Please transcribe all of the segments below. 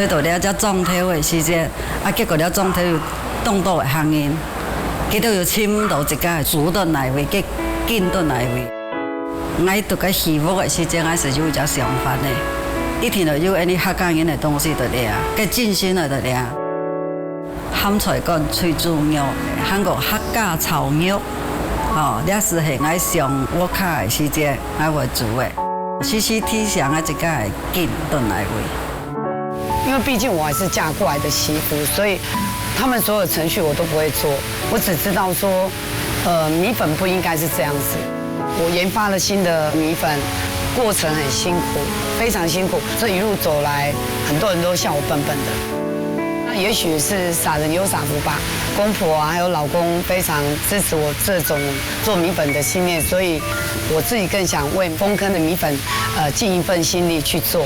所以到了只撞头的时节，结果了撞头又冻到的行业，结果又深到一家主动来位，结紧顿来位。我读个希望的时节，我是有一只想法的，一天就有安尼客家人的东西在掠，个进心的在掠。咸菜干最重要，韩国客家炒肉，这是系我上我卡的时节，我会做的。CCT 上的一家紧顿来位。因为毕竟我还是嫁过来的媳妇，所以他们所有程序我都不会做，我只知道说，米粉不应该是这样子。我研发了新的米粉，过程很辛苦，非常辛苦。这一路走来，很多人都笑我笨笨的。那也许是傻人有傻福吧，公婆还有老公非常支持我这种做米粉的信念，所以我自己更想为丰坑的米粉，尽一份心力去做。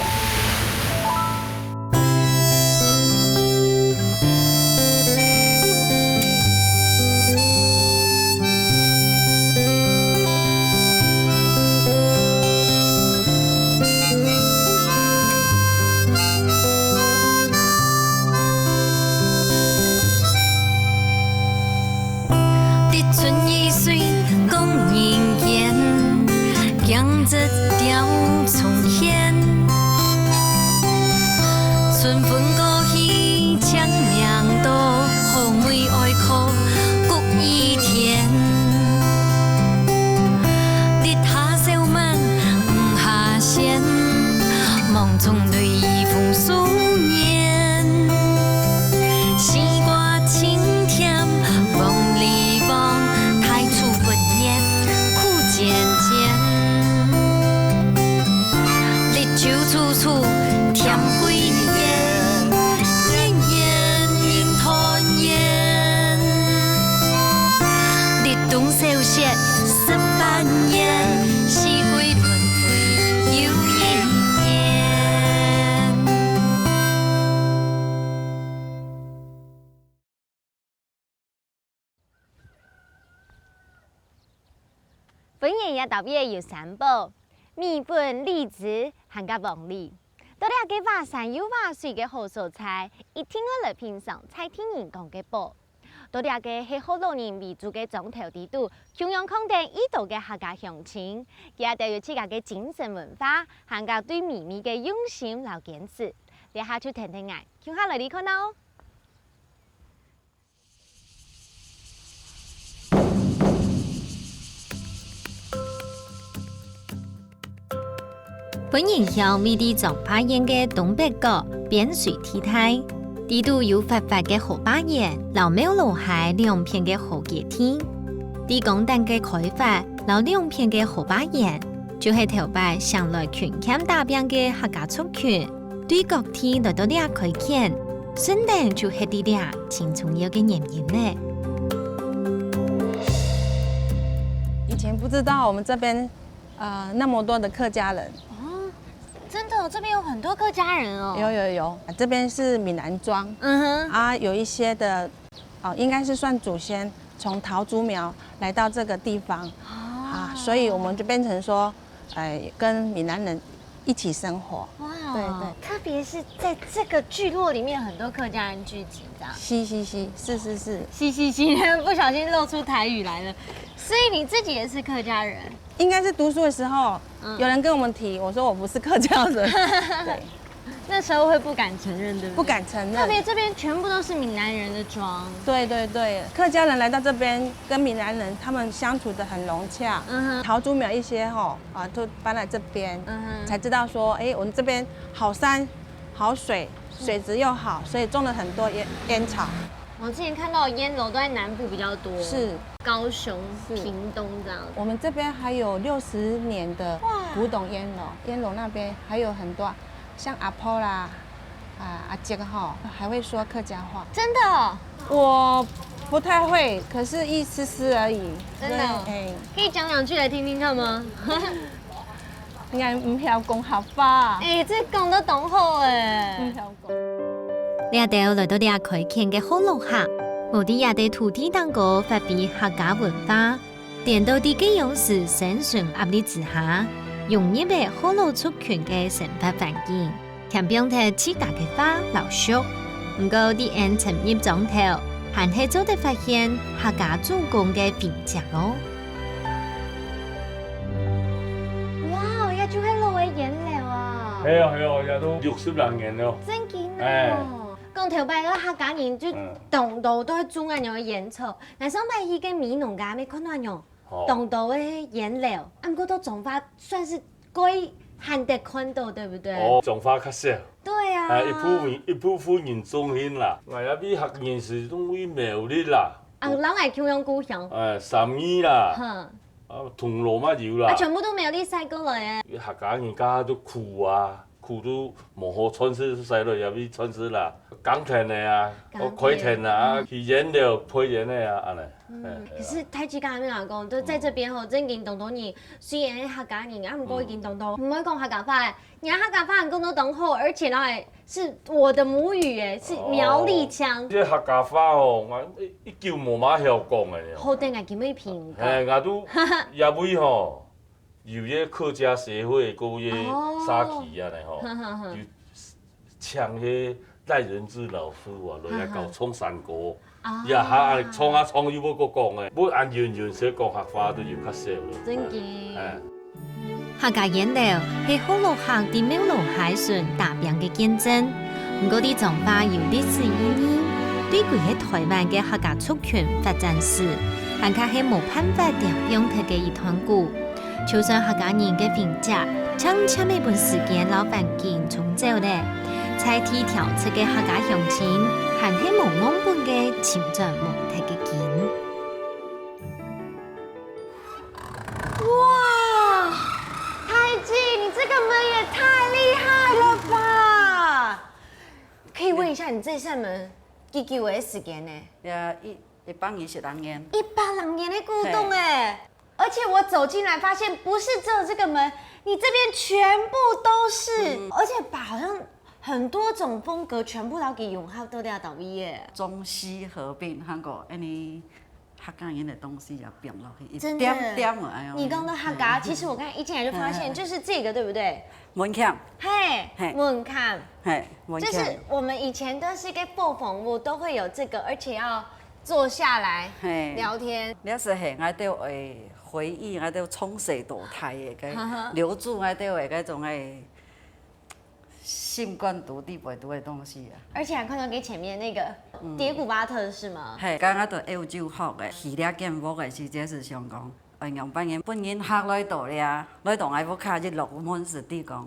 春分过去，江凉多，红梅爱哭，谷一天。日下小满，雨下仙，梦中对一封书念。西瓜清甜，梦里望，太初不言，苦渐渐。日久处处，甜归。冬小雪18年，四季轮回又一年。本年也特别有三宝：米粉、荔枝，还有黄梨。到了个华山有华水的好蔬菜，一定要来品尝蔡天人讲的宝。到了个是好多人为主的中头地图，中央空地一度的客家乡亲，也都有自家的精神文化，还有对秘密的用心和坚持。接下就听听爱，听下来你看哦。本人向美丽长花园的东北角边水地带。地度有发达嘅河巴岩，老庙路海两片嘅河阶梯，地广大嘅开发，老两片嘅河巴岩，就係頭擺上來群camp大邊嘅客家族群，對各天來到倆開墾，順帶就係啲倆輕重要嘅原因呢。以前不知道我們這邊那麼多的客家人。真的，这边有很多客家人哦。有，这边是闽南庄，有一些的，应该是算祖先从桃竹苗来到这个地方，所以我们就变成说，跟闽南人一起生活。哇，对，特别是在这个聚落里面，很多客家人聚集的。是，不小心露出台语来了。所以你自己也是客家人？应该是读书的时候，有人跟我们提，我说我不是客家人。对，那时候会不敢承认，对不对？不敢承认。特别这边全部都是闽南人的庄。对，客家人来到这边，跟闽南人他们相处得很融洽。桃竹苗一些都搬来这边，才知道说，我们这边好山好水，水质又好，所以种了很多烟草。我之前看到烟楼都在南部比较多，是高雄、屏东这样。我们这边还有60年的古董烟楼，烟楼那边还有很多，像阿婆啦、阿杰还会说客家话。真的？我不太会，可是一丝丝而已。真的？可以讲2句来听听看吗？应该唔晓讲合法。这讲得懂好哎。唔晓讲。掠到來到掠開墾嘅好路客，我哋也對土地當個發揮客家文化，點到啲嘅勇士生存壓力之下，融入嘅好路族群嘅生活環境，填平摕自家嘅花留宿。不过伫按沉入状态，还系早地发现客家主工嘅评价哦。哇，也就係老嘅顏料啊！係啊係啊，也都60多年了。真勁哦！講頭擺個客家人就動到都係種嗰樣煙草，但上擺去嘅米農家咪看到樣動到嘅顏料，不過都種法算是可以罕得看到，對不對？哦，種法較少。對啊。一部分人種興啦，我也比客人是種為苗栗啦。啊，老愛橋陽故鄉。三義啦。哼。銅鑼嘛有啦。全部都苗栗曬過來嘅。客家人家都苦啊。苦都無好傳世使落也比傳世啦，鋼田的啊，開田啊，去原料配原的啊，安尼。可是太子家咪話講，都在這邊吼，真見動到人，雖然係客家人，啊唔過已經動到，唔可以講客家話，人家客家話講到動好，而且呢是我的母語誒，是苗栗腔。這客家話吼，我1九無馬曉講的。好定係叫咩評？我都也會吼。有迄客家社會，個迄沙旗啊，吼，就請迄賴仁志老師啊，落來搞創山歌，也嚇創又要擱講誒，要按樣說講客話都要較少咯。真嘅。客家顏料係好多客佇苗栗海巡打拼嘅見證，不過啲種法有歷史意義，對佢喺台灣嘅客家族群發展史，還較係無辦法調用佢嘅一團故。就算客家人嘅評價，搶每半時間老環境重走咧，才提調出嘅客家鄉親，還係無安本嘅潛在問題嘅根。哇，太子，你這個門也太厲害了吧！可以問一下，你這扇門幾久嘅時間呢？120年。120年的古董哎！而且我走進來發現，不是只有這個門，你這邊全部都是，而且把好像很多種風格全部都給融合到了到位耶。中西合併，韓國any客家人的東西也變落去，一真的點點啊！哎呦，你剛剛客家，其實我剛才一進來就發現，就是這個，對不對？門檻，嘿，門檻，嘿，門檻。就是我們以前都是個播放物，都會有這個，而且要坐下來聊天。你是係我哋會回憶，我哋創世墮胎嘅，個留住我哋嘅嗰種誒心冠毒地袂毒嘅東西啊。而且還看到給前面那個蝶古巴特是嗎？係，剛剛都歐洲學嘅，戲咧建屋嘅時節是上講，用半年本人學來到咧，來到我屋卡就落門是地講，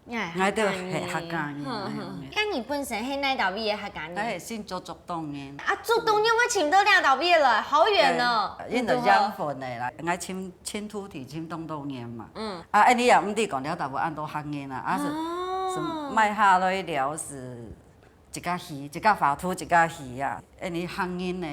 我哋係客家人。咁你本身係哪道邊嘅客家人？係先做竹東人。啊，竹東因為請到兩道邊了，好遠哦。因就養分的啦，我遷土地遷東人嘛。啊，你也唔知講了，但係按到客人啦，啊是賣下來了是一個魚，一個法土，一個魚啊。你客人的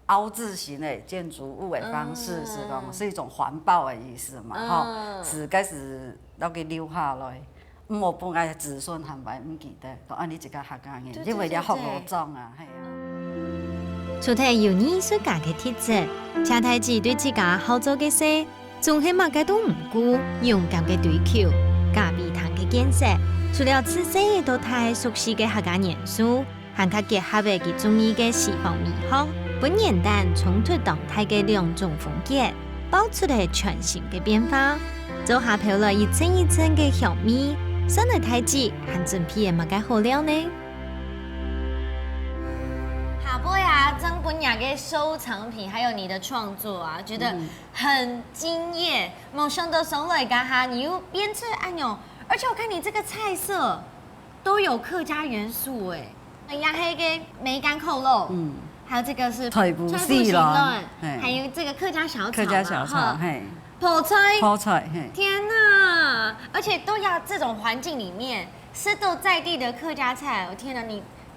凹字形的建築物的方式是講是一種環保的意思嘛，吼，是該是留給留下來。我本來子孫還袂唔記得，講按你一個客家人，因為了服務裝啊，係啊。除咗有藝術家嘅特質，車太子對自家好做嘅事，仲係乜嘅都唔顧，勇敢嘅追求，咖啡堂嘅建設。除了此些都太熟悉嘅客家元素，還佢結合嘅佢中意嘅西方美學，本現代衝突當代嘅兩種風格，爆出嚟全新嘅變化，做下漂落一層一層嘅香味。上來太子，還真批嘅乜嘅好料呢？好波呀，張本雅嘅收藏品，還有你的創作啊，覺得很驚豔。冇想到上來噶哈，你又編織按鈕，而且我看你這個菜色都有客家元素哎，呀黑嘅梅乾扣肉，還有這個是菜脯絲卵，還有這個客家小炒，客家小炒，嘿。泡菜，嘿！天哪！而且都要這種環境裡面，吃到在地的客家菜，我天哪！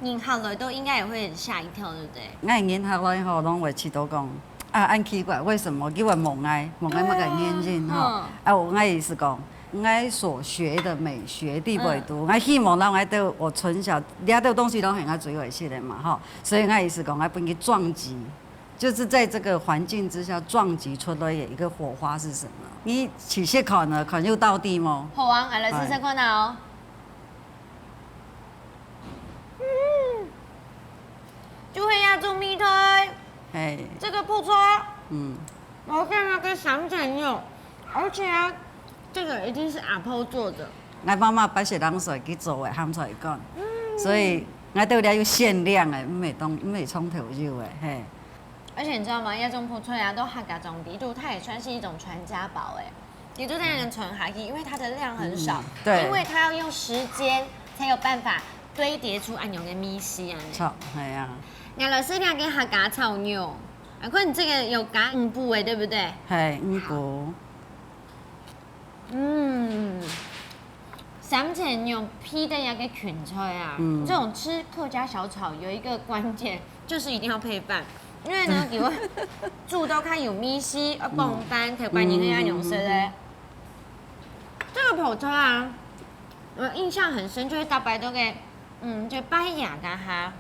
你下來都應該也會嚇一跳，對不對？我人下來後，攏會知道講，啊，很奇怪，為什麼叫我蒙愛乜個原因吼？啊，我意思講，我所學的美學地袂讀，我希望讓我從小掠到東西都係我最會識的嘛，吼，所以我意思講，我本去撞擊。就是在這個環境之下撞擊出來的一個火花是什麼？你仔細看呢，看又到底嗎？好啊，來試試看哦。哎，这个泡菜，我看那个香肠肉，而且啊，这个一定是阿婆做的。我妈妈摆是人水去做的咸菜干，所以我到了有限量的，唔会冲头肉的，嘿。而且你知道吗？亚种泡菜啊，都客家种地度，它也算是一种传家宝哎。地度才能存下去，因为它的量很少，对，因为它要用时间才有办法堆叠出安样的米丝啊。错，系啊。杨老师，两个客家炒肉，啊，可你这个有加5步哎，对不对？系5步。三层肉批的那个芹菜啊，这种吃客家小炒有一个关键，就是一定要配饭。因为呢，如果煮到看有米丝啊蹦饭，特别你那样用色嘞。这个泡菜啊，我印象很深，就是大白都给，就白牙的哈，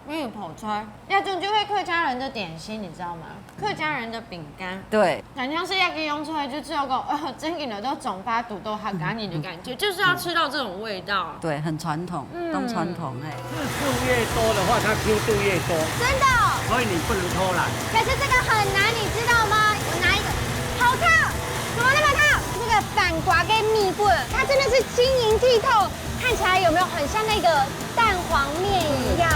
没有泡菜，那种就会客家人的点心，你知道吗？客家人的饼干，对，感觉是要给用出来就只有个真给的都总发肚都哈赶你的感觉，就是要吃到这种味道。对，很传统，都传统哎。次数越多的话，它 Q 度越多，真的哦。所以你不能偷懒。可是这个很难，你知道吗？我拿一个，好烫，怎么那么烫？这个反刮跟米粉，它真的是晶莹剔透，看起来有没有很像那个蛋黄面一样？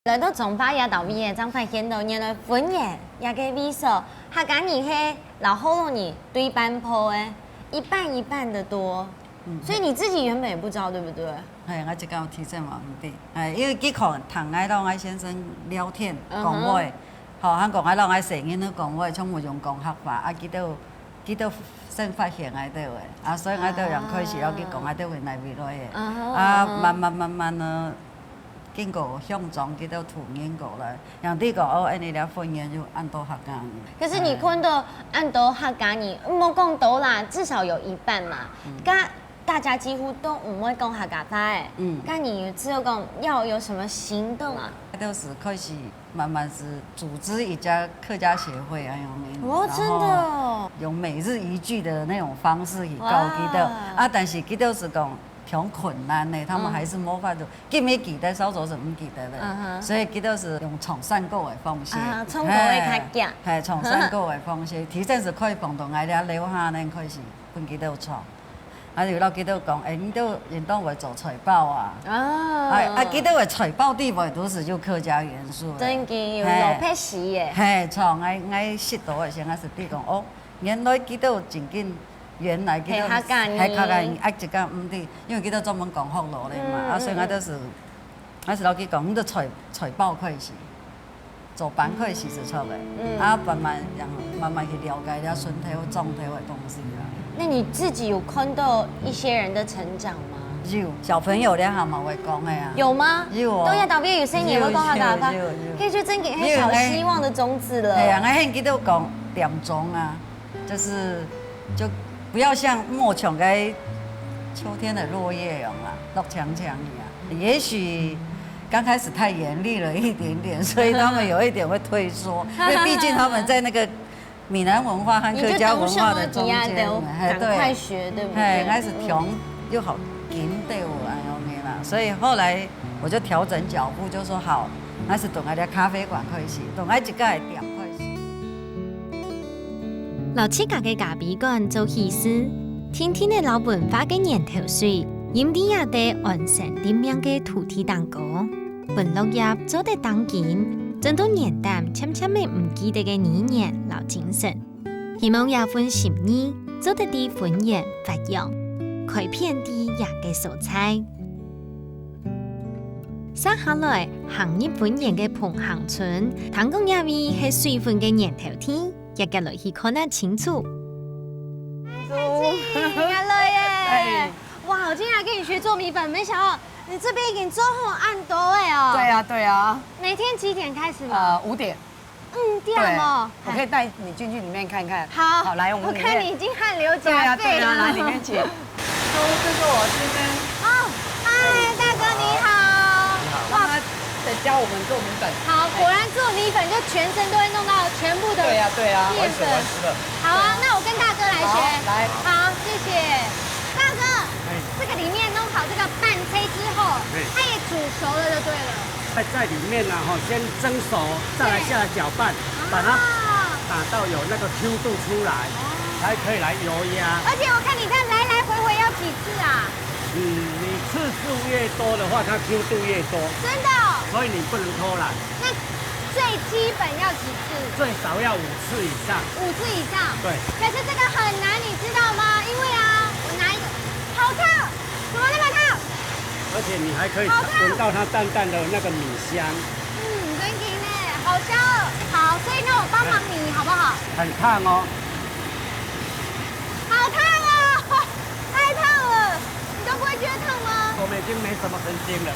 来到中巴亚岛边，张发现到原来粉叶也个味素，它讲你嘿老后头你对半泡诶，一半一半的多，所以你自己原本也不知道对不对？系，我即个有提醒嘛唔对，因为去看唐爱老爱先生聊天讲话，吼，韩国爱老爱成因咧讲话，从无用讲学法，记到先发现爱到的，所以爱到人开始要去讲爱到原来未来的，慢慢呢。经过向中去到土研过来，让这个安尼了分研就按多客家。可是你看到按多客家你莫讲多啦，至少有一半嘛。大家几乎都唔会讲客家话诶。那你只有讲要有什么行动啊？都是开始慢慢是组织一家客家协会啊，真的哦，用每日一句的那种方式去教记到但是记到是讲。挺困难的，他们还是没法度，记没记得，稍早是唔记得的，所以记得是用从善购的方式，从头会开讲，系从善购的方式，提前是可以帮助爱了留下呢开始分记到创，有老记到讲，你都应当会做财报啊，记到的财报地位都是有客家元素的，真嘅有老配席耶，创爱识到的时候，是比讲原来记到真紧。原来记到客家人，一讲唔对，因为记到专门讲福罗的嘛，所以我都是，我是老去讲，你财报开始，做板开始是错的，慢慢去了解了顺头、中头的东西啦。那你自己有看到一些人的成长吗？有，小朋友咧，还嘛会讲的啊。有吗？有哦。都要导边有生也会讲客家话，可以去真给黑小希望的种子了。系啊，我现记到讲点钟啊，就。不要像莫琼跟秋天的落叶一样啦，落强一样。也许刚开始太严厉了一点点，所以他们有一点会退缩，因为毕竟他们在那个闽南文化和客家文化的中间，赶快学，对不对？开始调又好紧对我OK啦，所以后来我就调整脚步，就说好，还是等下在咖啡馆开始，等下一个店开始。老七家嘅咖啡馆做起司，天天的老文化嘅年头水，饮啲也得完成点样嘅土地蛋糕，本落叶做得当紧，真多年淡浅浅的唔记得嘅理念老精神，希望也份心意做得啲粉圆发扬，开遍啲也嘅蔬菜。接下来行业本园嘅蓬行村，唐公也为系水分嘅年头天。一家落去看得清楚。来了耶！哇，我今天来跟你学做米粉，没想到你这边已经做好按多哎哦。对啊。每天几点开始吗？5点。点哦。我可以带你进去里面看看。好，来我们里面。我看你已经汗流浃背了。来里面请。这是我今天大哥你好。哇，得教我们做米粉。好，果然做米粉就全身都会弄到全部的对啊，面粉。好啊，那我跟大哥来学。来，好，谢谢。大哥，这个里面弄好这个半胚之后，它也煮熟了就对了。在里面呢，先蒸熟，再来下来搅拌，把它打到有那个 Q 度出来，才可以来油压。而且我看你看来来回回要几次啊？你次数越多的话，它 Q 度越多。真的哦？所以你不能偷懒。那最基本要几次？最少要5次以上。5次以上。对。可是这个很难，你知道吗？因为啊，我拿一个，好烫，怎么那么烫？而且你还可以闻到它淡淡的那个米香。真甜呢，好香哦。好，所以那我帮忙你好不好？很烫哦。好烫哦，太烫了，你都不会觉得烫吗？我们已经没什么神经了。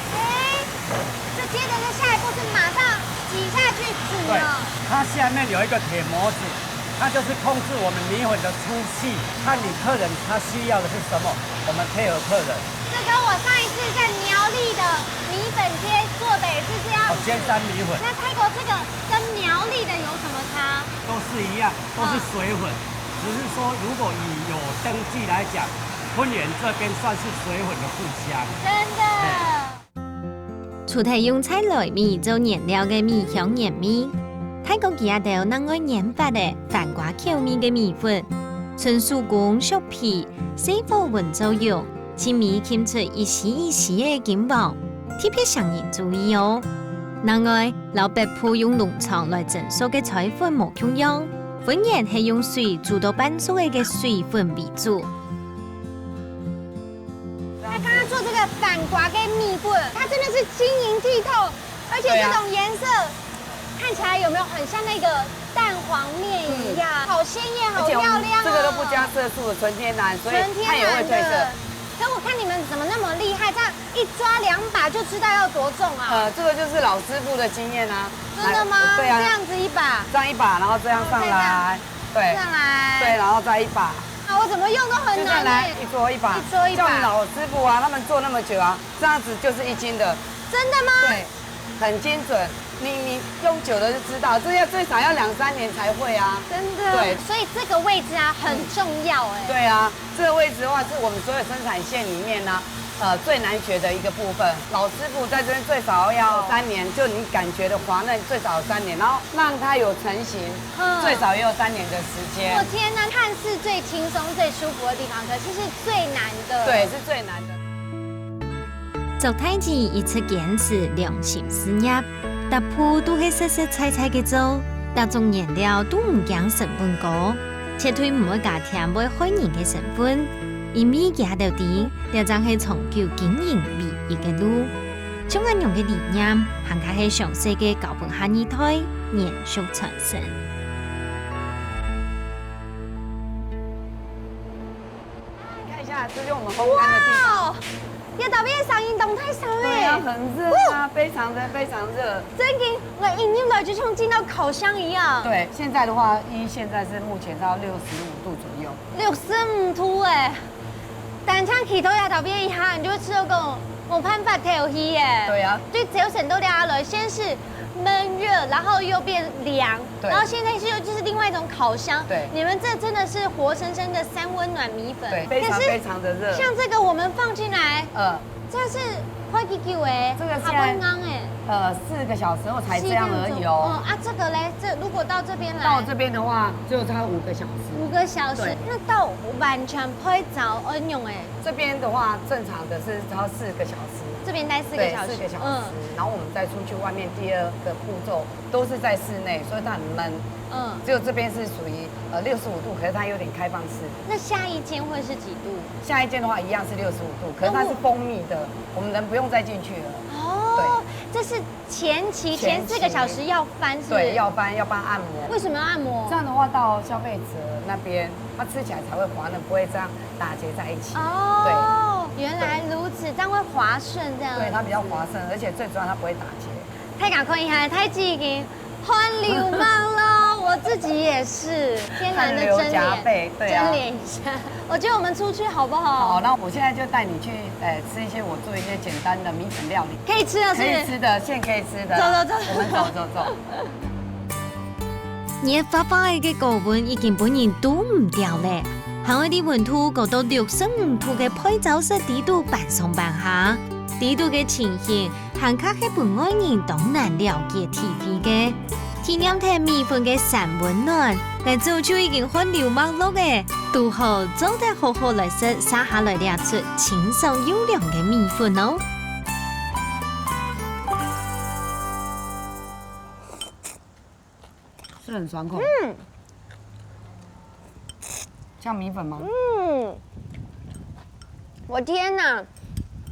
这接着就下一步是马上挤下去煮对了。，它下面有一个铁模子，它就是控制我们米粉的粗细，看你客人他需要的是什么，我们配合客人。这跟我上一次在苗栗的米粉街做的也是这样子。尖山米粉。那泰国这个跟苗栗的有什么差？都是一样，都是水粉，只是说如果以有登记来讲，昆源这边算是水粉的故乡。真的。除提用菜來米做燃料嘅米香鹽米，泰國其他豆能愛研發嘅繁瓜口味嘅米粉，純手工削皮，細火溫做用，切米濺出一絲一絲嘅金黃，特別上人注意哦。另外，老北鋪用農場來蒸熟嘅菜粉無共樣，粉然係用水煮到半熟嘅水粉為主。他刚刚做这个反瓜跟米粉，它真的是晶莹剔透，而且这种颜色看起来有没有很像那个蛋黄面一样，好鲜艳，好漂亮哦。这个都不加色素的纯天然，所以它也会褪色。可我看你们怎么那么厉害，这样一抓2把就知道要多重啊？这个就是老师傅的经验啊。真的吗？对啊，这样子1把，这样1把，然后这样上来，对，上来，对，然后再1把。啊，我怎么用都很难来一桌1把，一桌1把。叫你老师傅啊，他们做那么久啊，这样子就是1斤的。真的吗？对，很精准。你用久了就知道，这要最少要2、3年才会啊。真的。对，所以这个位置啊很重要哎。对啊，这个位置的话是我们所有生产线里面呢。最难学的一个部分，老师傅在这边最少要3年，就你感觉的滑嫩最少3年，然后让它有成型，最少也有3年的时间。我天哪，看似最轻松、最舒服的地方，可是是最难的。对，是最难的。做太子一直堅持良心事業，搭鋪都係實實在在嘅做，搭種原料都唔驚成本高，切推唔會加添會害人嘅成分。因米家到底，就真係長久經營美一個路。將安用嘅理念，行卡係詳細嘅高本下二代延續傳承。看一下，这就是我们烘干的地方。要到邊上映動太少哎。对啊，很热啊，非常熱。真嘅，我一入來就像進到烤箱一樣。對，現在的話，現在是目前到65度左右。65度哎。但唱起頭也頭邊一下，你就會吃到個冇辦法調氣耶。對啊。對，只有成都下來，先是悶熱，然後又變涼，然後現在就是另外一種烤箱。對。你們這真的是活生生的3溫暖米粉。對，非常的熱。像這個我們放進來，這是快幾久哎？這個現在剛哎。 4個小時後才這樣而已哦。這個嘞，如果到這邊來，到這邊的話就差5個小時。5個小時，那到完全不會早恩用哎。這邊的話正常的是只要4個小時。這邊待4個小時。4個小時。然後我們再出去外面第2個步驟都是在室內，所以它很悶。只有這邊是屬於65度，可是它有點開放式。那下一間會是幾度？下一間的話一樣是65度，可是它是封閉的，我們人不用再進去了。哦，這是前4個小時要翻是？對，要翻要幫按摩。為什麼要按摩？這樣的話到消費者那邊，它吃起來才會滑嫩，不會這樣打結在一起。哦，對，原來如此，這樣會滑順這樣。對，它比較滑順，而且最主要它不會打結。太感慨呀，太激動，換流氓了。我自己也是天然的汗流蒸脸，浃背，对啊蒸。脸一下。我觉得我们出去好不好？好，那我现在就带你去，吃一些我做一些简单的米粉料理，可以吃了，是可不是？以吃的，现在可以吃的。走走走我们走。热发发嘅高温已經本人都唔掉咧，行我啲温度高到65度嘅配酒室底度扮上扮下，底度嘅情形，行卡係本外人都難了解體會嘅。體驗睇米粉嘅散溫暖，但做出已經很流氓碌嘅，都好做得好好來食，撒下來亮出清爽優良嘅米粉哦。是很爽口。像米粉吗？我天哪，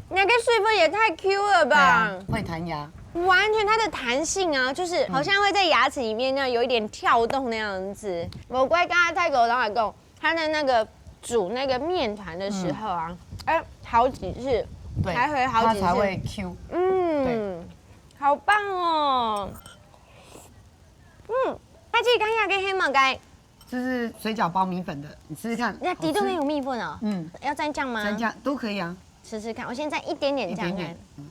那个水分也太 Q 了吧！对啊，会弹牙。完全它的弹性啊，就是好像会在牙齿里面那样有一点跳动那样子。我乖刚刚泰国老板公，他在那个煮那个面团的时候啊，好几次，对，来回好几次它才会 Q。好棒哦。它这刚下跟黑毛干，这是水饺包米粉的，你试试看。那底都没有蜜粉哦。要蘸酱吗？蘸酱都可以啊，试试看，我先蘸一点点酱一点点看。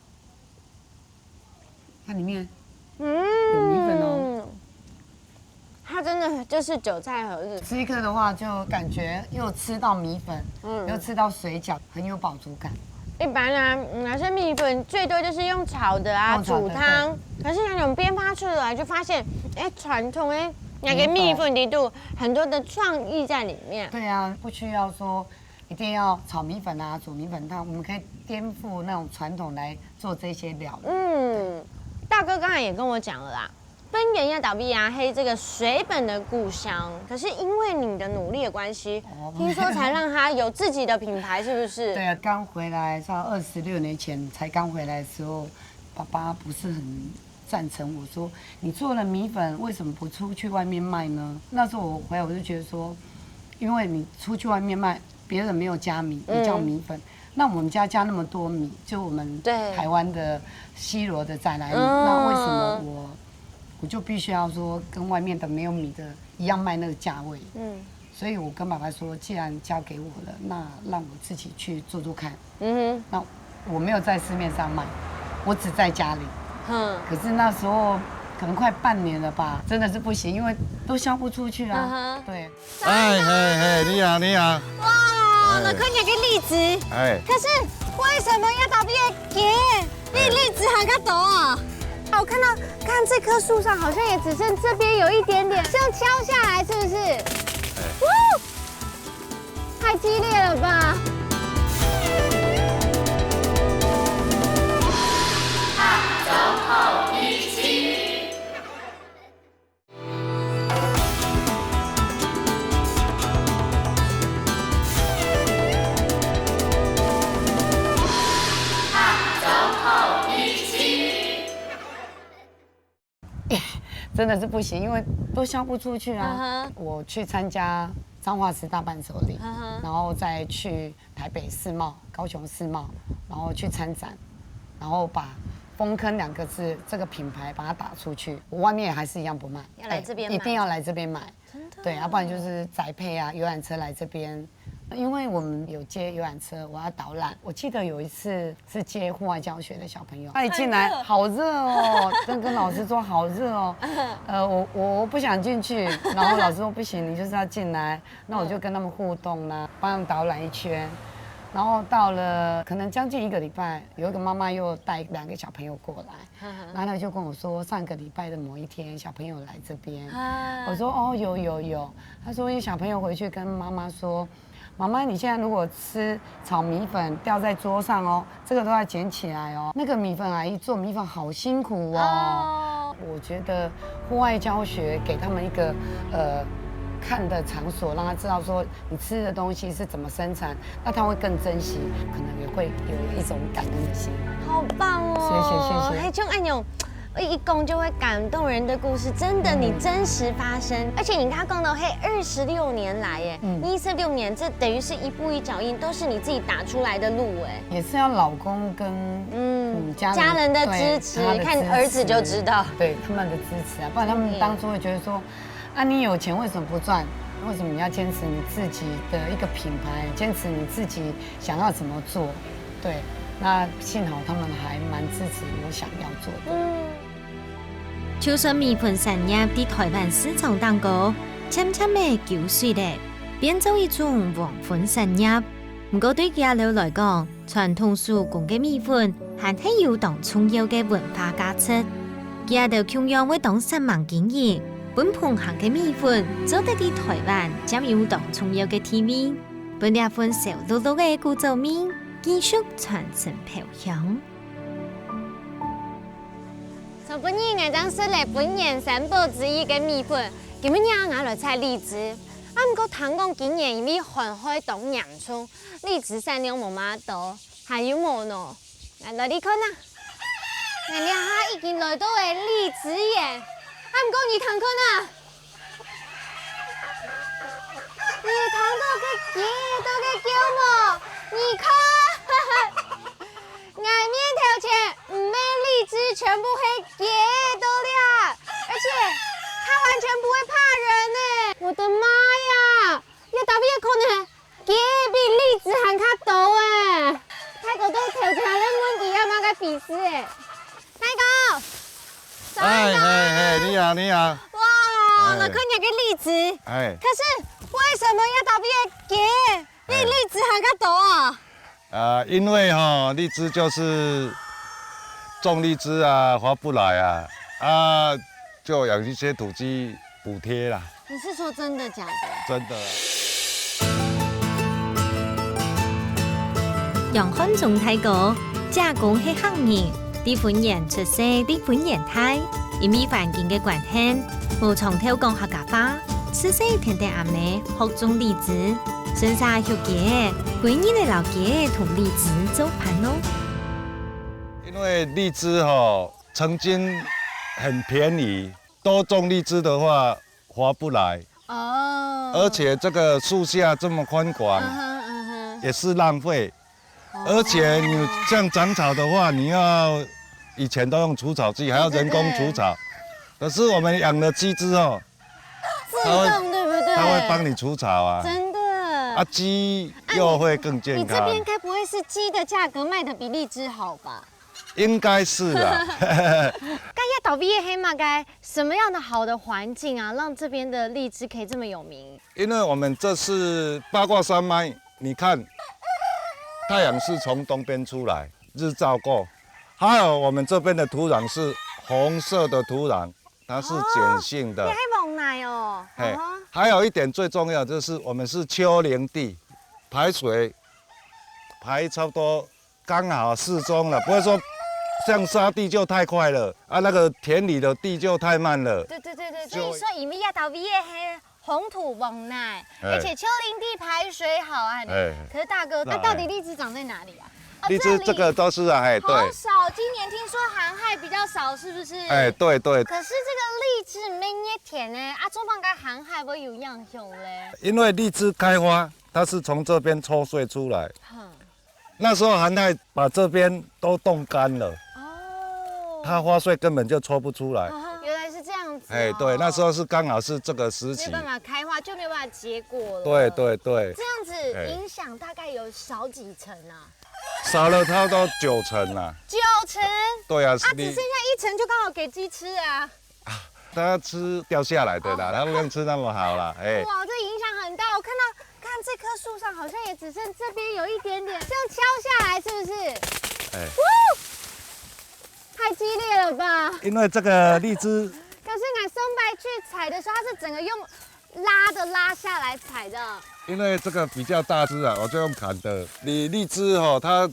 看里面有米粉哦。它真的就是韭菜盒子。吃一颗的话，就感觉又吃到米粉，又吃到水饺，很有饱足感。一般啊，拿些米粉最多就是用炒的啊，煮汤。可是那种编发出来，就发现，传统那个米粉底度很多的创意在里面。对啊，不需要说一定要炒米粉啊，煮米粉汤，我们可以颠覆那种传统来做这些料理。大哥刚才也跟我讲了啦，奔源要倒闭啊，黑这个水本的故乡，可是因为你的努力的关系，听说才让他有自己的品牌，是不是？对啊，刚回来，到26年前才刚回来的时候，爸爸不是很赞成我说，你做了米粉，为什么不出去外面卖呢？那时候我回来，我就觉得说，因为你出去外面卖，别人没有加米，你叫米粉。那我们家加那么多米，就我们台湾的西螺的再来米，那为什么我就必须要说跟外面的没有米的一样卖那个价位？所以我跟爸爸说，既然交给我了，那让我自己去做做看。那我没有在市面上卖，我只在家里。可是那时候可能快半年了吧，真的是不行，因为都销不出去啊。对。你好，你好。哇，那看起来个栗子。可是为什么要倒闭？栗子还较多啊。我看这棵树上好像也只剩这边有一点点，这样敲下来是不是？太激烈了吧！真的是不行，因为都销不出去啊。我去参加彰化10大伴手礼，然后再去台北世贸、高雄世贸，然后去参展，然后把丰坑2个字这个品牌把它打出去。我外面也还是一样不卖，要来这边买，一定要来这边买。真的？对，要不然就是宅配啊，游览车来这边。因为我们有接游览车，我要导览。我记得有一次是接户外教学的小朋友，他一进来好热哦，跟老师说好热哦，我不想进去，然后老师说不行，你就是要进来。那我就跟他们互动啦，帮他们导览一圈。然后到了可能将近1个礼拜，有一个妈妈又带2个小朋友过来，然后他就跟我说，上个礼拜的某一天，小朋友来这边。我说哦，有。他说因为小朋友回去跟妈妈说，妈妈，你现在如果吃炒米粉掉在桌上哦，这个都要捡起来哦。那个米粉阿姨做米粉好辛苦哦。我觉得户外教学给他们一个看的场所，让他知道说你吃的东西是怎么生产，那他会更珍惜，可能也会有一种感恩的心。好棒哦！谢谢。还这种按钮。一共就会感动人的故事，真的你真实发生，而且你刚讲到26年来耶，你26年，这等于是一步一脚印，都是你自己打出来的路哎，也是要老公跟家人的支持，看儿子就知道，对他们的支持啊，不然他们当初会觉得说，啊，你有钱为什么不赚？为什么你要坚持你自己的一个品牌，坚持你自己想要怎么做？对，那幸好他们还蛮支持我想要做的。就算米粉产业在台湾市场当中渐渐的消失了，变做一种黄昏产业。不过对家佬来讲，传统手工嘅米粉还係有當重要嘅文化價值。家佬同樣會當10萬經驗，本盤行嘅米粉做得喺台灣將有當重要嘅地位。本呢份小碌碌嘅古早面，繼續傳承飄香。從本年我將設立本年3寶之一嘅米粉，今日我來採荔枝。啊，不過聽講今年因為寒海凍陽春，荔枝產量冇乜多，還有冇呢？來你看啊，我哋下已經來到嘅荔枝園，啊，不過你睇看啊，你睇到嘅幾多嘅叫麼？你看，外面條前唔係荔枝，全部係幾多了，而且它完全不會怕人呢。我的媽呀！一打邊個呢？幾比荔枝還卡多誒！大哥都條條咧滿地啊嘛個鼻屎誒！大哥，你好，你好。哇，我看見個荔枝，可是為什麼要打邊個幾比荔枝還卡多啊？因為荔枝就是種荔枝啊，划不來啊，就有一些土雞補貼啦。你是說真的假的？真的。楊漢忠大哥加工係行業，啲本人出世啲本人態，因為環境嘅關係，無從偷講客家話，此時天天阿妹學種荔枝，剩下學嘅，歸你哋老嘅同荔枝做伴咯。因為荔枝曾經很便宜，多種荔枝的話划不來。而且這個樹下這麼寬廣，也是浪費。而且你像長草的話，你要以前都用除草劑，還要人工除草。可是我們養了雞之後，自動對不對？它會幫你除草啊。真的。啊，雞又會更健康。你這邊該不會是雞的價格賣得比荔枝好吧？應該是啦。該要倒閉黑馬該什麼樣的好的環境啊，讓這邊的荔枝可以這麼有名？因為我們這是八卦山脈，你看太陽是從東邊出來，日照夠，還有我們這邊的土壤是紅色的土壤，它是鹼性的。你還蒙奶哦。嘿，還有一點最重要就是我們是丘陵地，排水排差不多剛好適中了，不會說像沙地就太快了啊，那個田裡的地就太慢了。對，所以說因為要倒閉黑紅土蒙奶，而且丘陵地排水好啊。可是大哥，那到底荔枝長在哪裡啊？荔枝這個都是啊，對。好少，今年聽說寒害比較少，是不是？對。可是這個荔枝沒嘢甜呢，啊，做乜個寒害會有影響咧？因為荔枝開花，它是從這邊抽穗出來。那時候寒害把這邊都凍乾了。它花穗根本就抽不出來。原來是這樣子。對，那時候是剛好是這個時期。沒有辦法開花，就沒有辦法結果了。對。這樣子影響大概有少幾成啊？少了差不多9成啦。9成？對啊，只剩下1成就剛好給雞吃啊。它吃掉下來的啦，它不用吃那麼好啦。哇，這影響很大。我看這棵樹上好像也只剩這邊有一點點，這樣敲下來是不是？太激烈了吧！因為這個荔枝，可是我松柏去採的時候，它是整個用拉下來採的。因為這個比較大枝啊，我就用砍的。你荔枝它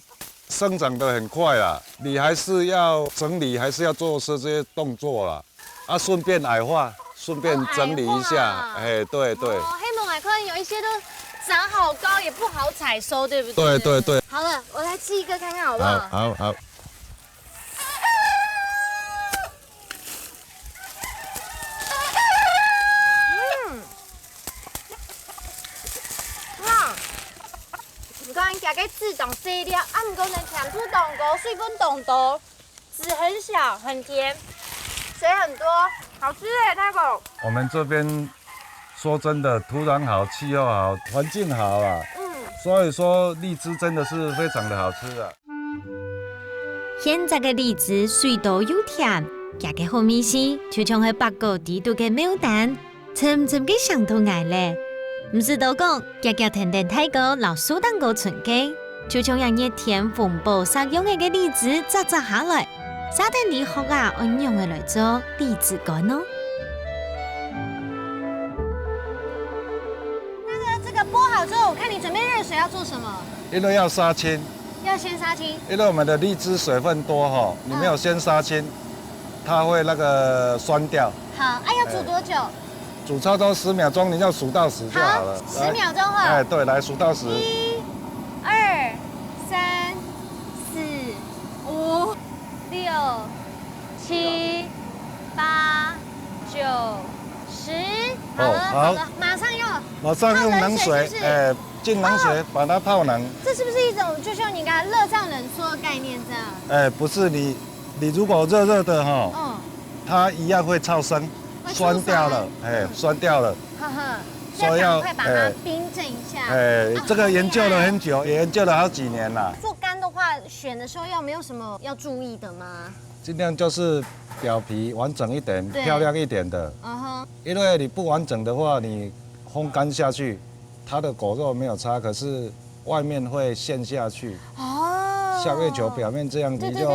生長得很快啦，你還是要整理，還是要做這些動作啦。啊，順便矮化，順便整理一下。對。黑蒙矮可能有一些都長好高，也不好採收，對不對？對。好了，我來吃一個看看好不好？好。加個籽長細粒，啊，不過呢，甜度當高，水分當多，籽很小，很甜，水很多，好吃哎，太狗。我们这边说真的，土壤好，气候好，环境好啊。所以说荔枝真的是非常的好吃啊。现在的荔枝水多又甜，加个好味是，就像係北角地道嘅牡丹，沉沉嘅上到牙咧。唔是多講，夾夾甜甜太高，老蘇蛋糕存機，就像人熱天風暴撒用嘅荔枝摘摘下來，沙丁梨殼啊，按用嘅來做荔枝乾哦。这个剥好之后，我看你准备热水要做什么？因为要杀青，要先杀青。因为我们的荔枝水分多哈，你没有先杀青，它会那个酸掉。好，要煮多久？煮差不多10秒钟，你要数到10就好了。10秒钟哈。哎，对，来数到10。1、2、3、4、5、6、7、8、9、10。好了，马上用。马上用冷水，哎，进冷水把它泡冷。这是不是一种就像你刚才热胀冷缩的概念这样？哎，不是，你如果热热的哈，它一样会超生。酸掉了，哎，酸掉了，所以要赶快把它冰镇一下。哎，这个研究了很久，也研究了好几年了。做干的话，选的时候没有什么要注意的吗？尽量就是表皮完整一点、漂亮一点的。因为你不完整的话，你烘干下去，它的果肉没有差，可是外面会陷下去。像月球表面这样，你就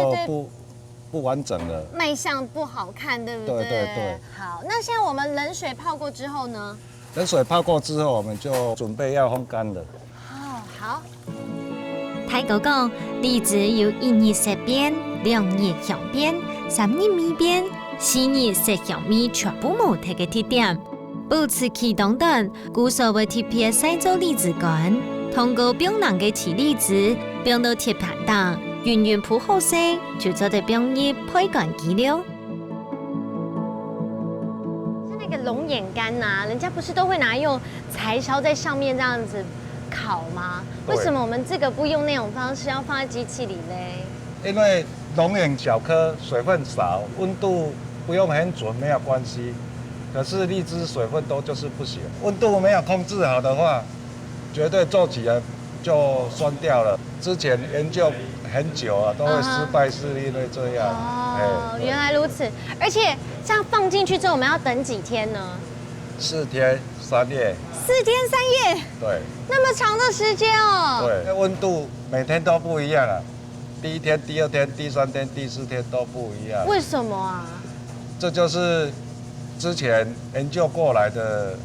不完整了，卖相不好看，对不对？对。好，那现在我们冷水泡过之后呢？冷水泡过之后，我们就准备要烘干了。好。太哥講，荔枝有1日色變、2日香變、3日味變、4日色香味全部冇睇嘅特點。保持期凍短，故所會特別製作荔枝乾，通過冰冷嘅提荔枝，冰到鐵盤檔。圓圓鋪好色，就做得冰葉配乾機了。像那个龙眼干呐，人家不是都会拿用柴烧在上面这样子烤吗？为什么我们这个不用那种方式，要放在机器里嘞？因为龙眼小颗，水分少，温度不用很准没有关系。可是荔枝水分多就是不行，温度没有控制好的话，绝对做起来就酸掉了。之前研究很久啊，都会失败，是因为这样。原来如此。而且这样放进去之后，我们要等几天呢？4天3夜。4天3夜。对。那么长的时间哦。对，温度每天都不一样啊。第1天、第2天、第3天、第4天都不一样。为什么啊？这就是之前研究过来的。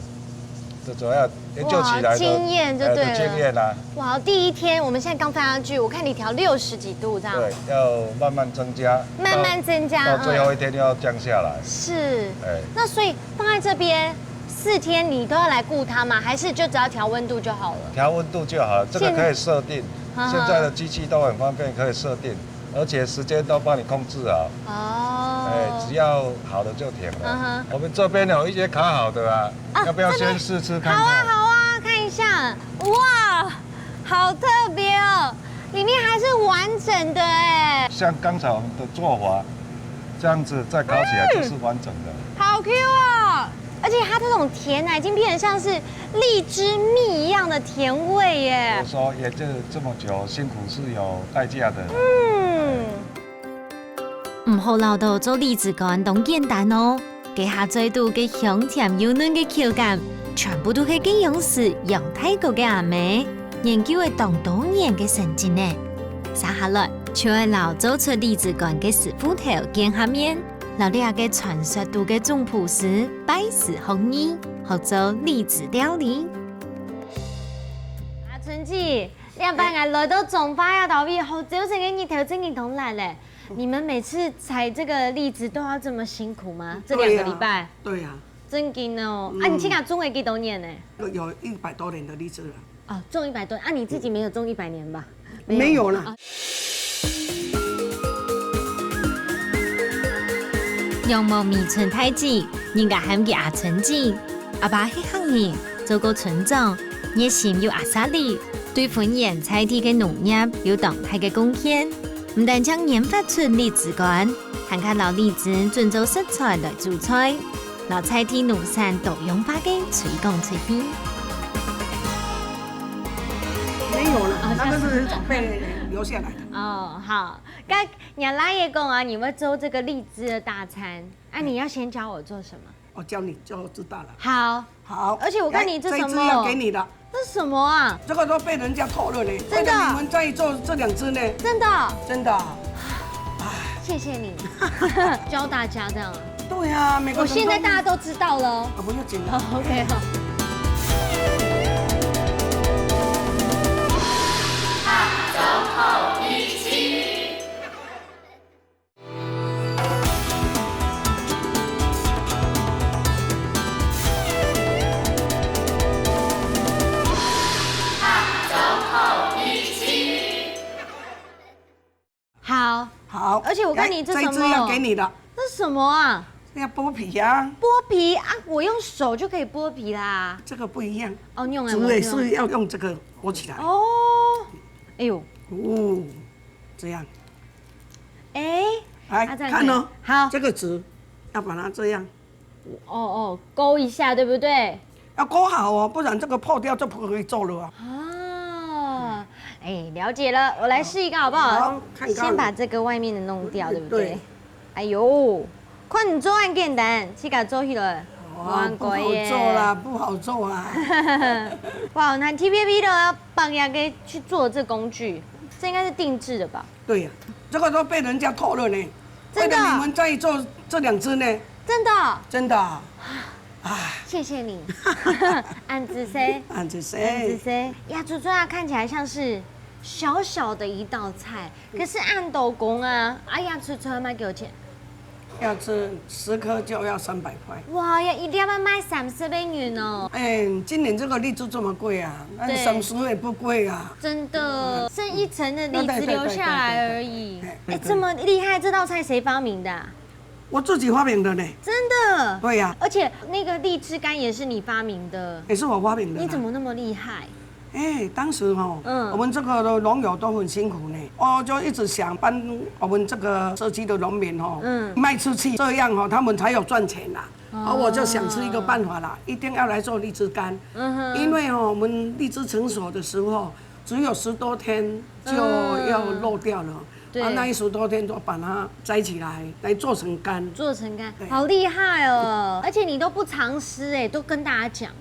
主要研究起来的经验就对了，经验啦。哇，第1天我们现在刚放上去，我看你调60几度这样。对，要慢慢增加，慢慢增加，到最后1天要降下来。是，那所以放在这边4天，你都要来顾它吗？还是就只要调温度就好了？调温度就好了，这个可以设定。现在的机器都很方便，可以设定，而且时间都帮你控制好。只要好了就停了。我们这边有一些烤好的啊，要不要先试吃看看？好啊，看一下。哇，好特别哦，里面还是完整的哎。像刚才我们的做法，这样子再烤起来就是完整的。好 Q 哦！而且它这种甜奶已经变得像是荔枝蜜一样的甜味耶。我说也就这么久，辛苦是有代价的。唔好留到做荔枝乾咁簡單哦，記下最度嘅香甜幼嫩嘅口感，全部都係經營師楊太哥嘅阿妹研究嘅當多年嘅成績呢。接下來就係留做出荔枝乾嘅師傅頭見下面，留啲嘅傳說度嘅總廚師拜師學藝，學做荔枝料理。阿春姐，你阿爸來到種花呀豆皮，好早成嘅日頭正經同嚟咧。你们每次采这个荔枝都要这么辛苦吗？这2个禮拜？对呀。真勁哦！你起碼種了幾多年呢？有100多年的荔枝了。哦，種100多年，你自己沒有種100年吧？沒有啦。楊某未春太子，人家喊佢阿春子，阿爸喺行業做過村長，熱心又阿沙利，對本縣菜地嘅農業有動態嘅貢獻。唔但將研發出荔枝乾，含卡老栗子准做食材来煮菜，老菜天农产都用法嘅随讲随编。没有了，那个是长辈留下来的。哦，好，刚娘拉爷公啊，你们做这个荔枝的大餐，啊，你要先教我做什么？我教你就知道了。好，好，而且我看你这什么？这只要给你的。这是什么啊？这个都被人家偷了呢。真的？你们在做这2只呢？真的？真的。谢谢你教大家这样。对呀，每个。我现在大家都知道了。啊，不用紧了。OK 好。好，而且我看你这什么？这只要给你的。这是什么啊？这要剥皮呀。剥皮啊！我用手就可以剥皮啦。这个不一样。哦，用竹也是要用这个剥起来。哦。哎呦。哦，这样。哎。来看哦。好。这个纸要把它这样。哦，勾一下，对不对？要勾好哦，不然这个破掉就不可以做了啊。哦，哎，了解了，我来试一个好不好？好，看看。先把这个外面的弄掉，对不对？对。哎呦，看你做很简单，去给做起来。哇，不好做啦，不好做啊。哇，那 TPP 的要帮人家去做这工具，这应该是定制的吧？对呀，这个都被人家偷了呢。真的？你们在做这2只呢？真的。真的。谢谢你，安子 C， 安子 C， 呀，猪猪啊，看起来像是小小的一道菜，可是按斗工啊，哎呀，吃卖给我钱，要吃10颗就要300块。哇呀，一定要卖30元哦。哎，今年这个荔枝这么贵啊，那30也不贵啊。真的，剩1层的荔枝留下来而已。哎，这么厉害，这道菜谁发明的？我自己发明的呢。真的？对呀。而且那个荔枝干也是你发明的。也是我发明的。你怎么那么厉害？哎，当时我们这个的农友都很辛苦呢，我就一直想帮我们这个社区的农民卖出去，这样他们才有赚钱啦。我就想出一个办法啦，一定要来做荔枝干。因为我们荔枝成熟的时候，只有10多天就要落掉了。那10多天都把它摘起来做成干，好厉害哦！而且你都不藏私哎，都跟大家讲，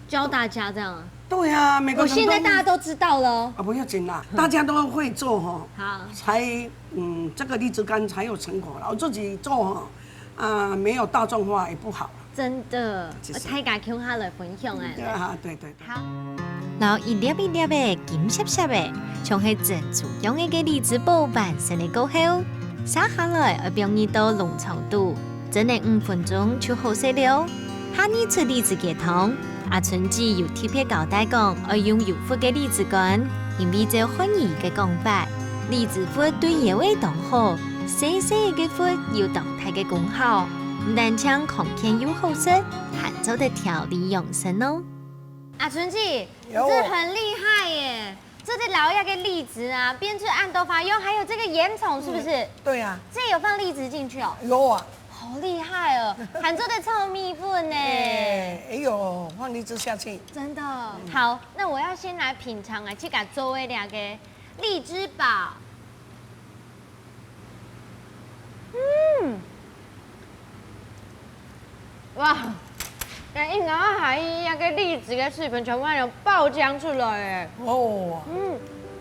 教大家这样。对呀，每个人我现在大家都知道了。啊，不要紧啦，大家都会做好，才这个荔枝干才有成果了。我自己做没有大众化也不好。真的，我太敢向他来分享哎。对。好。然后一粒一粒的金闪闪的，像是珍珠样的荔枝包完成的过后，撒下来要放入到浓稠度，整理5分钟就好食了。下你出荔枝鸡汤，阿春子又特别交代讲，要用油乎的荔枝干，因为这欢宜的讲法，荔枝核对野味当好，细细的核有动态的功效，唔但将康健又好食，还做得调理养生哦。阿春子，这很厉害耶！这是老鸭跟荔枝啊，编制按斗法用，还有这个烟囱是不是？对呀。这有放荔枝进去哦？有啊。好厉害哦！喊做的臭蜜粉呢？哎呦，放荔枝下去。真的。好，那我要先来品尝啊，去给作为2个荔枝堡。哇！一咬下去，那个荔枝的水分全部都爆浆出来哎！哦。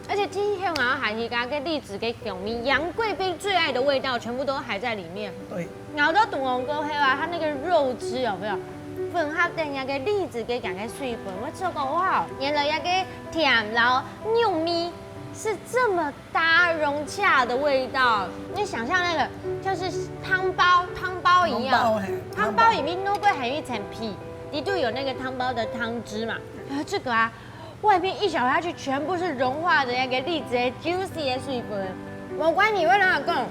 而且今天咬下去，那个荔枝的香味，杨贵妃最爱的味道全部都还在里面。对。咬到肚红过后啊，它那个肉汁有没有？粉合的那个荔枝给感觉水分，我做过哇，原来那个甜然后糯米是这么搭融洽的味道。你想象那个就是汤包一样，汤包里面弄过还有一层皮。一度有那个汤包的汤汁嘛，然后这个外面一咬下去，全部是融化的那个荔枝的 juicy 的水分。我管你会哪讲，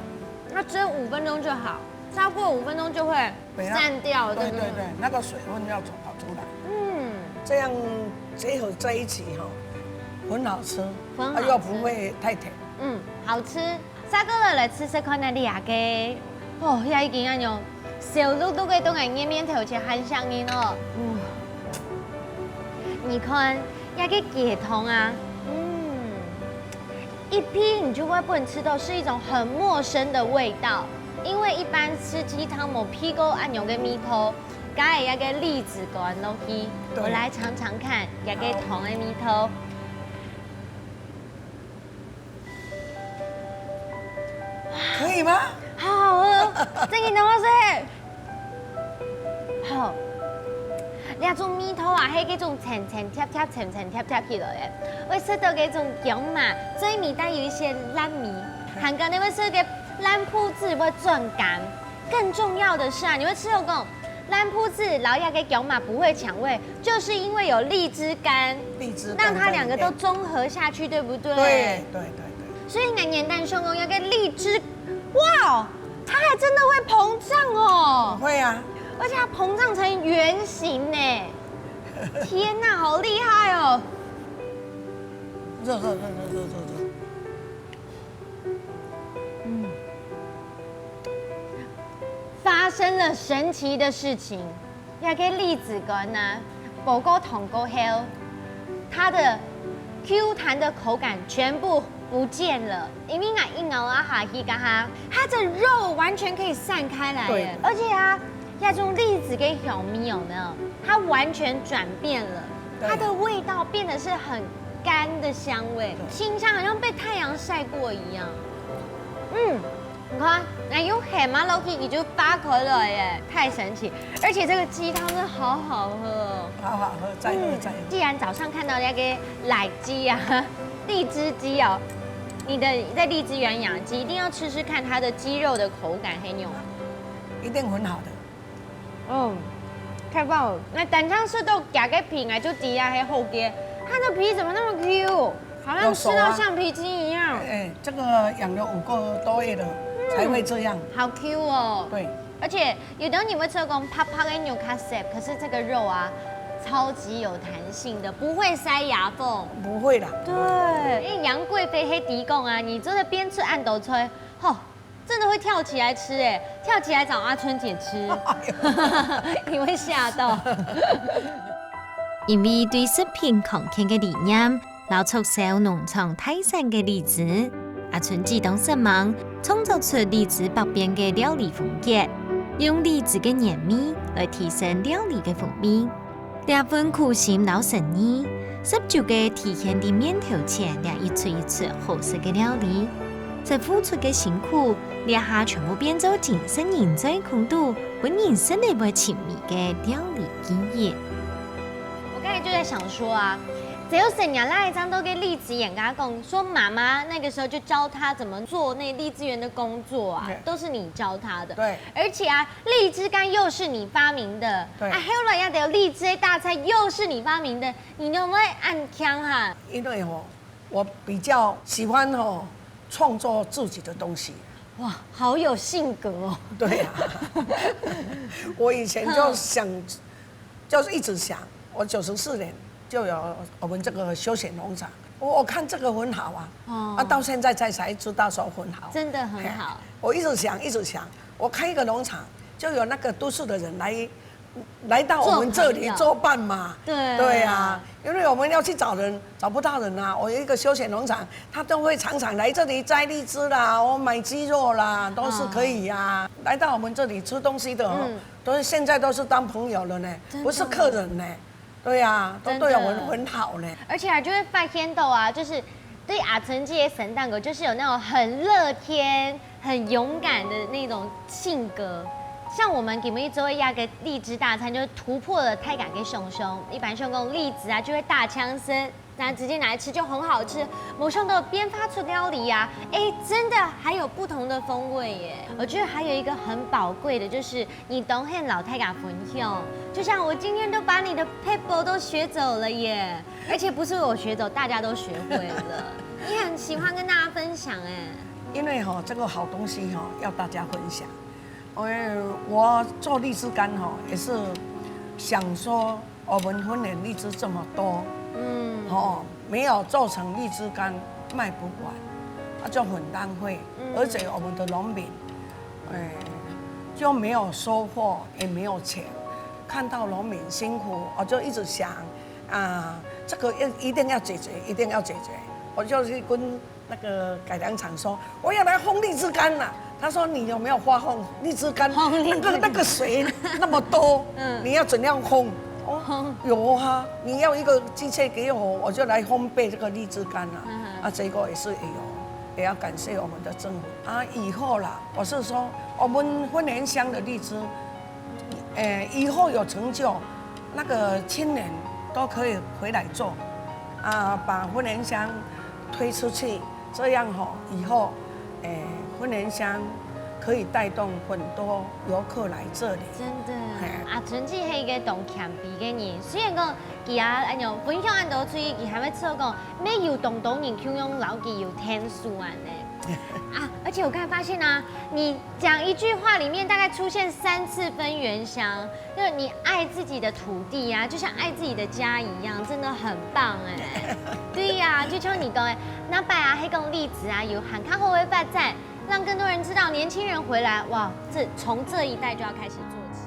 它蒸5分钟就好，超过5分钟就会散掉。对，那个水分要跑出来。这样结合在一起很好吃，又不会太甜。好吃。3个人来吃看那2个哦，遐已经安样，小鹿都可以动来捏面头前很香烟哦。你看，那个鸡汤啊，一批你就会不能吃到是一种很陌生的味道，因为一般吃鸡汤冇批过按用嘅米头，加一个栗子干落去。我来尝尝看，一个汤的米头。可以吗？好好喝，这个等我说。好。那种米头啊，係嗰種層層貼貼起來嘅，會食到嗰種薑嘛，最米帶有一些爛米，韓國你會食嘅爛鋪子會轉乾，更重要的是啊，你會吃到嗰種爛鋪子，然後嘅薑嘛不會搶味，就是因為有荔枝乾，讓它兩個都綜合下去，對不對？對。所以俺年蛋兄公有個荔枝，哇，它還真的會膨脹哦。會啊。而且它膨脹成圓形呢！天哪，好厲害哦！熱。發生了神奇的事情，那個栗子乾呢，不夠同夠厚，它的 Q 彈的口感全部不見了，因為俺一咬啊下去嘎哈，它的肉完全可以散開來耶，而且啊。那種栗子跟小米有沒有？它完全轉變了，它的味道變得是很乾的香味，清香好像被太陽曬過一樣。你看，那用黑馬落去，你就扒開了耶，太神奇！而且這個雞湯真的好好喝哦，好好喝，再喝。既然早上看到那個奶雞啊、荔枝雞哦，你的在荔枝園養雞，一定要吃吃看它的雞肉的口感，黑牛，一定很好的。太棒了！那蛋漿是都夾個皮，就底下還後邊，它的皮怎麼那麼 Q， 好像吃到橡皮筋一樣。這個養了5個多月了，才會這樣。好 Q 哦。對。而且有的你會吃講啪啪的牛卡塞，可是這個肉啊，超級有彈性的，不會塞牙縫。不會啦。對，因為楊貴妃黑迪貢啊，你真的邊吃按斗吹，真的會跳起來吃哎，跳起來找阿春姐吃，你會嚇到。因為對食品抗菌嘅理念，老促銷農場泰山嘅荔枝，阿春姐當時忙創造出荔枝百變嘅料理風格，用荔枝嘅黏味來提升料理嘅風味。這份苦心老生意，19個體現喺面頭前，一出一出好食嘅料理。在付出嘅辛苦，列下全部變做精神凝聚空度，本人生嚟會親密嘅料理經驗。我剛才就在想說啊，只有沈陽那一張都給荔枝園跟他講，說媽媽那個時候就教他怎麼做那荔枝園的工作啊，都是你教他的。對。而且啊，荔枝乾又是你發明的。對。啊，還有人家的荔枝大菜又是你發明的，你有沒有按腔哈？因為我比較喜歡創作自己的東西，哇，好有性格哦。對啊，我以前就想，就是一直想，我94年就有我們這個休閒農場，我看這個很好啊，到現在才知道說很好，真的很好。我一直想，我開一個農場，就有那個都市的人來到我們這裡做伴嘛，對啊，因為我們要去找人，找不到人啊。我有一個休閒農場，他都會常常來這裡摘荔枝啦，我買雞肉啦，都是可以啊。來到我們這裡吃東西的，現在都是當朋友了呢，不是客人呢。對啊，都對我們很好呢。而且啊，就會發現到啊，就是對阿春姐神蛋狗，就是有那種很樂天、很勇敢的那種性格。像我們給每一周要個荔枝大餐，就是突破了太感給熊熊。一般熊公荔枝啊，就會大槍生，然後直接拿來吃就很好吃。某熊都編發出料理啊，真的還有不同的風味耶。我覺得還有一個很寶貴的，就是你懂和老太感分享。就像我今天都把你的 paper 都學走了耶，而且不是我學走，大家都學會了。你很喜歡跟大家分享哎，因為這個好東西要大家分享。我做荔枝乾也是想說，我們芬蘭荔枝這麼多，沒有做成荔枝乾賣不完，就很浪費。而且我們的農民，就没有收获，也没有钱。看到农民辛苦，我就一直想，这个一定要解决，一定要解决。我就去跟那个改良场说，我要来烘荔枝干了。他说你有没有发烘荔枝干？那个水那么多，你要怎样烘？有啊，你要一个机器给我，我就来烘焙这个荔枝干了。结果也是有。也要感谢我们的政府以后啦，我是说我们婚莲乡的荔枝，以后有成就，那个青年都可以回来做，把婚莲乡推出去，这样以后，婚莲乡可以带动很多游客来这里。真的，纯粹是一个懂谦卑的人。虽然讲伊安样分享安多出去，伊还要说讲，咩有懂人，就用老记有天数安呢。而且我刚才发现你讲一句话里面大概出现3次分原乡，就是你爱自己的土地就像爱自己的家一样，真的很棒哎。对呀，就像你讲哎，那摆黑公例子有很看后会发展。让更多人知道，年轻人回来，哇，从这一代就要开始做起。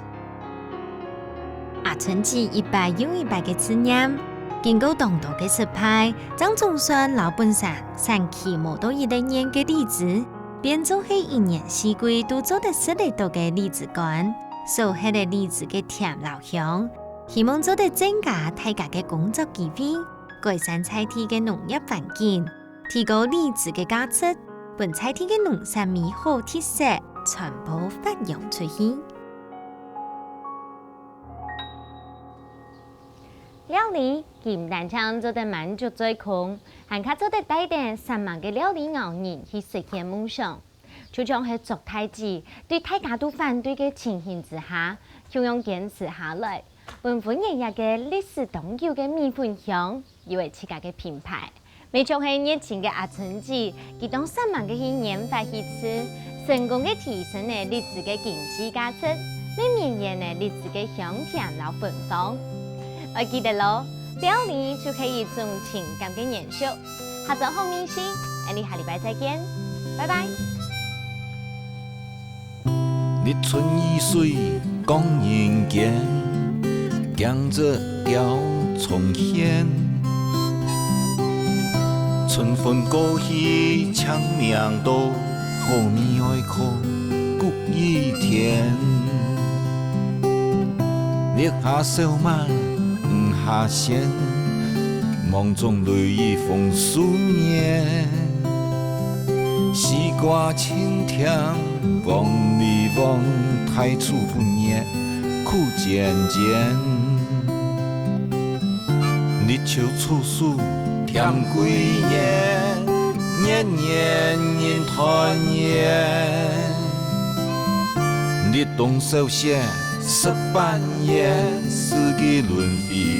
阿春记一摆又一摆嘅思念，經過當道嘅失敗，張總算老本山3期無到1年嘅荔枝，變做係1年4季都做得10嚟多嘅荔枝乾，所喺嘅荔枝嘅甜老香，希望做得增加大家嘅工作機會，改善菜地嘅農業環境，提高荔枝嘅價值。本菜地嘅農產美好特色，全部發揚出去。料理簡單唱做得滿足最窮，還卡做得帶點3萬嘅料理熬人去實現夢想。就像係做太子，對大家都反對嘅情形之下，就用堅持下來，本本日日嘅歷史悠久嘅米粉香，以為自家嘅品牌。未像係熱情嘅阿春子，佢當3萬嘅去研發去吃，成功嘅提升嘅荔枝嘅經濟價值，每明年嘅荔枝嘅香甜老芬芳。我記得咯，料理就係一種情感嘅延續。下週好明星，我哋下禮拜再見，拜拜。日春雨水講人間，江浙調重現。春風過去長命多，後面愛靠谷雨天。月下小曼唔下線，夢中淚雨風思念。西瓜青甜，望你望太初不念，苦漸漸。日秋處暑。甜幾年，年年人團圓。日冬收線，10半夜，四季輪迴。